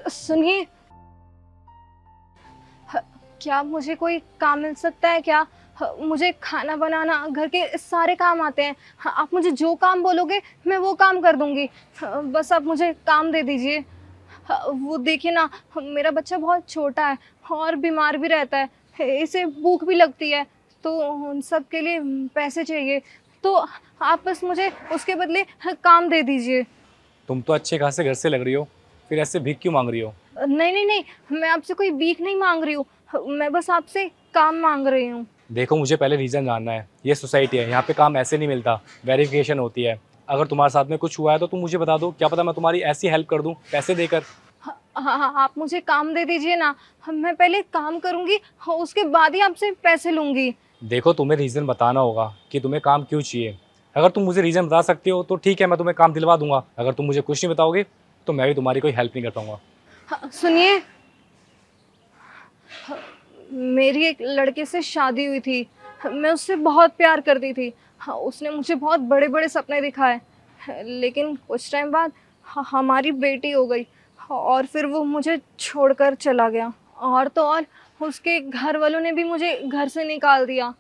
सुनिए, क्या मुझे कोई काम मिल सकता है क्या? मुझे खाना बनाना, घर के सारे काम आते हैं। आप मुझे जो काम बोलोगे मैं वो काम कर दूंगी। बस आप मुझे काम दे दीजिए। वो देखिए ना, मेरा बच्चा बहुत छोटा है और बीमार भी रहता है, इसे भूख भी लगती है, तो उन सब के लिए पैसे चाहिए। तो आप बस मुझे उसके बदले काम दे दीजिए। तुम तो अच्छे खासे घर से लग रही हो, फिर ऐसे भीख क्यों मांग रही हो? नहीं नहीं नहीं, मैं आपसे कोई भीख नहीं मांग रही हूँ, मैं बस आपसे काम मांग रही हूँ। देखो, मुझे पहले रीज़न जानना है। ये सोसाइटी है, यहाँ पे काम ऐसे नहीं मिलता, वेरिफिकेशन होती है। अगर तुम्हारे साथ में कुछ हुआ है तो तुम मुझे बता दो, क्या पता मैं तुम्हारी ऐसी हेल्प कर दूँ पैसे देकर। हाँ हाँ हाँ, आप मुझे काम दे दीजिए ना। मैं पहले काम करूंगी, उसके बाद ही आपसे पैसे लूंगी। देखो, तुम्हें रीज़न बताना होगा कि तुम्हें काम क्यों चाहिए। अगर तुम मुझे रीज़न बता सकती हो तो ठीक है, मैं तुम्हें काम दिलवा दूंगा। अगर तुम मुझे कुछ नहीं बताओगे तो मैं भी तुम्हारी कोई हेल्प नहीं कर पाऊंगा। हाँ, सुनिए, मेरी एक लड़के से शादी हुई थी, मैं उससे बहुत प्यार करती थी। हाँ, उसने मुझे बहुत बड़े बड़े सपने दिखाए, लेकिन कुछ टाइम बाद हमारी बेटी हो गई और फिर वो मुझे छोड़कर चला गया। और तो और उसके घर वालों ने भी मुझे घर से निकाल दिया।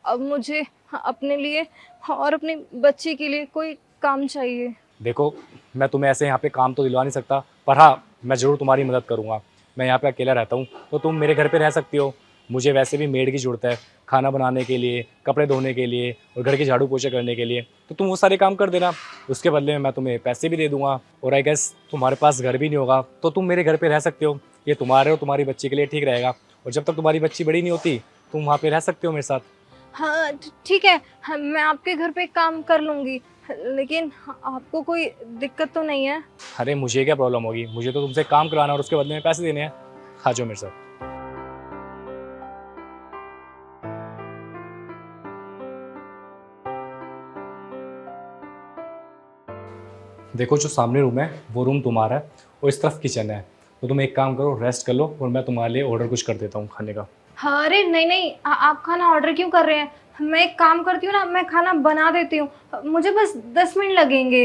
अब मुझे अपने लिए और अपनी बच्ची के लिए कोई काम चाहिए। देखो, मैं तुम्हें ऐसे यहाँ पे काम तो दिलवा नहीं सकता, पर हाँ, मैं ज़रूर तुम्हारी मदद करूँगा। मैं यहाँ पे अकेला रहता हूँ, तो तुम मेरे घर पे रह सकती हो। मुझे वैसे भी मेड की ज़रूरत है, खाना बनाने के लिए, कपड़े धोने के लिए और घर की झाड़ू पोछा करने के लिए। तो तुम वो सारे काम कर देना, उसके बदले में मैं तुम्हें पैसे भी दे दूँगा। और आई गेस तुम्हारे पास घर भी नहीं होगा, तो तुम मेरे घर पर रह सकते हो। ये तुम्हारे और तुम्हारी बच्ची के लिए ठीक रहेगा। और जब तक तुम्हारी बच्ची बड़ी नहीं होती, तुम वहाँ पर रह सकते हो मेरे साथ। हाँ ठीक है, हाँ, मैं आपके घर पे काम कर लूंगी, लेकिन आपको कोई दिक्कत तो नहीं है? अरे, मुझे क्या प्रॉब्लम होगी? मुझे तो तुमसे काम कराना है और उसके बदले में पैसे देने हैं। आ जाओ मेरे साथ। देखो, जो सामने रूम है वो रूम तुम्हारा है और इस तरफ किचन है। तो तुम एक काम करो, रेस्ट कर लो और मैं तुम्हारे लिए ऑर्डर कुछ कर देता हूँ खाने का। हाँ, अरे नहीं नहीं, आप खाना ऑर्डर क्यों कर रहे हैं? मैं एक काम करती हूँ ना, मैं खाना बना देती हूँ, मुझे बस 10 मिनट लगेंगे।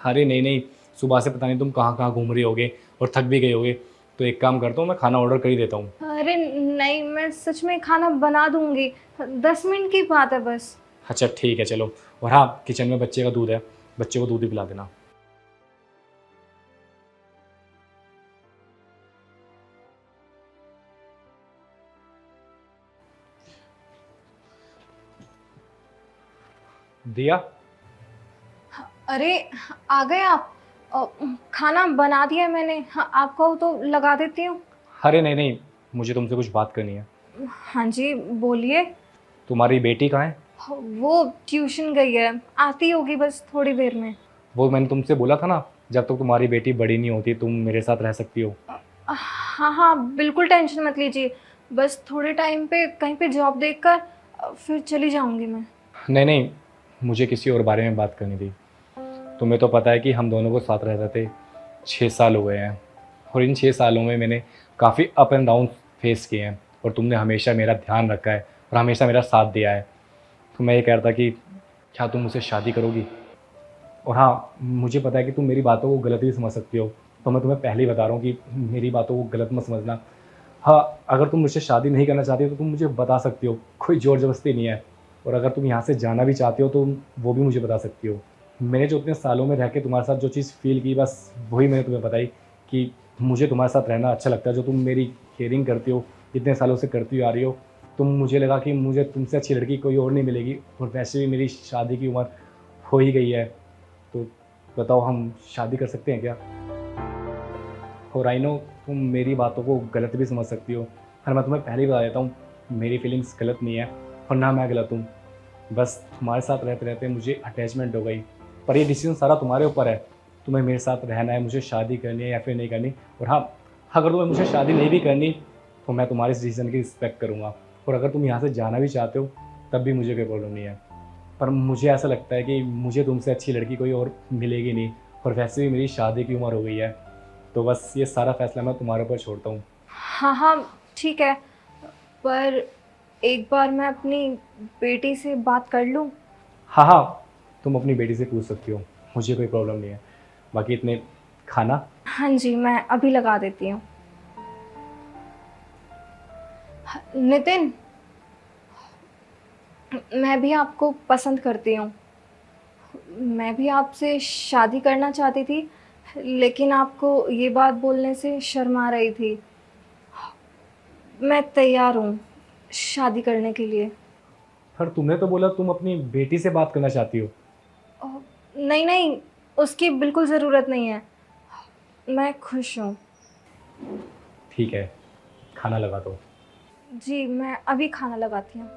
अरे नहीं नहीं, सुबह से पता नहीं तुम कहाँ कहाँ घूम रही होगे और थक भी गए होगे। तो एक काम करता हूँ, मैं खाना ऑर्डर कर ही देता हूँ। अरे नहीं, मैं सच में खाना बना दूंगी, 10 मिनट की बात है बस। अच्छा ठीक है, चलो। और हाँ, किचन में बच्चे का दूध है, बच्चे को दूध ही पिला देना। दिया। अरे आ गए आप? अ, खाना बना दिया है मैंने, हाँ, आप कहो तो लगा देती हूँ। अरे नहीं नहीं, मुझे तुमसे कुछ बात करनी है। हाँ जी, बोलिए। तुम्हारी बेटी कहाँ है? वो ट्यूशन गई है, आती होगी बस थोड़ी देर में। वो मैंने तुमसे बोला था ना, जब तक तुम्हारी बेटी बड़ी नहीं होती तुम मेरे साथ रह सकती हो। हाँ हाँ, बिल्कुल टेंशन मत लीजिए, बस थोड़े टाइम पे कहीं पे जॉब देखकर फिर चली जाऊंगी मैं। नहीं नहीं, मुझे किसी और बारे में बात करनी थी। तुम्हें तो पता है कि हम दोनों को साथ रहते थे। 6 साल हो गए हैं और इन 6 सालों में मैंने काफ़ी अप एंड डाउन फेस किए हैं और तुमने हमेशा मेरा ध्यान रखा है और हमेशा मेरा साथ दिया है। तो मैं ये कह रहा था कि क्या तुम मुझसे शादी करोगी? और हाँ, मुझे पता है कि तुम मेरी बातों को गलत भी समझ सकती हो, तो मैं तुम्हें पहले ही बता रहा हूँ कि मेरी बातों को गलत मत समझना। हाँ, अगर तुम मुझसे शादी नहीं करना चाहती हो तो तुम मुझे बता सकती हो, कोई ज़ोर ज़बरदस्ती नहीं है। और अगर तुम यहाँ से जाना भी चाहती हो तो वो भी मुझे बता सकती हो। मैंने जो इतने सालों में रह के तुम्हारे साथ जो चीज़ फ़ील की, बस वही मैंने तुम्हें बताई कि मुझे तुम्हारे साथ रहना अच्छा लगता है। जो तुम मेरी केयरिंग करती हो, इतने सालों से करती हुई आ रही हो, तुम मुझे लगा कि मुझे तुमसे अच्छी लड़की कोई और नहीं मिलेगी। और वैसे भी मेरी शादी की उम्र हो ही गई है, तो बताओ हम शादी कर सकते हैं क्या? और आई नो तुम मेरी बातों को गलत भी समझ सकती हो, पर मैं तुम्हें पहले ही बता देता हूँ, मेरी फीलिंग्स गलत नहीं है और ना मैं गलत हूँ। बस तुम्हारे साथ रहते रहते मुझे अटैचमेंट हो गई। पर ये डिसीजन सारा तुम्हारे ऊपर है, तुम्हें मेरे साथ रहना है, मुझे शादी करनी है या फिर नहीं करनी। और हाँ, अगर तुम्हें मुझे शादी नहीं भी करनी तो मैं तुम्हारे इस डिसीजन की रिस्पेक्ट करूँगा। और अगर तुम यहाँ से जाना भी चाहते हो तब भी मुझे कोई प्रॉब्लम नहीं है। पर मुझे ऐसा लगता है कि मुझे तुमसे अच्छी लड़की कोई और मिलेगी नहीं, और वैसे भी मेरी शादी की उम्र हो गई है। तो बस ये सारा फैसला मैं तुम्हारे ऊपर छोड़ता हूँ। हाँ हाँ ठीक है, पर एक बार मैं अपनी बेटी से बात कर लूँ? हाँ हाँ, तुम अपनी बेटी से पूछ सकती हो, मुझे कोई प्रॉब्लम नहीं है। बाकी इतने खाना हाँ जी, मैं अभी लगा देती हूँ। नितिन, मैं भी आपको पसंद करती हूँ। मैं भी आपसे शादी करना चाहती थी, लेकिन आपको ये बात बोलने से शर्मा रही थी। मैं तैयार हूँ शादी करने के लिए। पर तुमने तो बोला तुम अपनी बेटी से बात करना चाहती हो। नहीं नहीं, उसकी बिल्कुल ज़रूरत नहीं है। मैं खुश हूँ। ठीक है, खाना लगा दो। जी, मैं अभी खाना लगाती हूँ।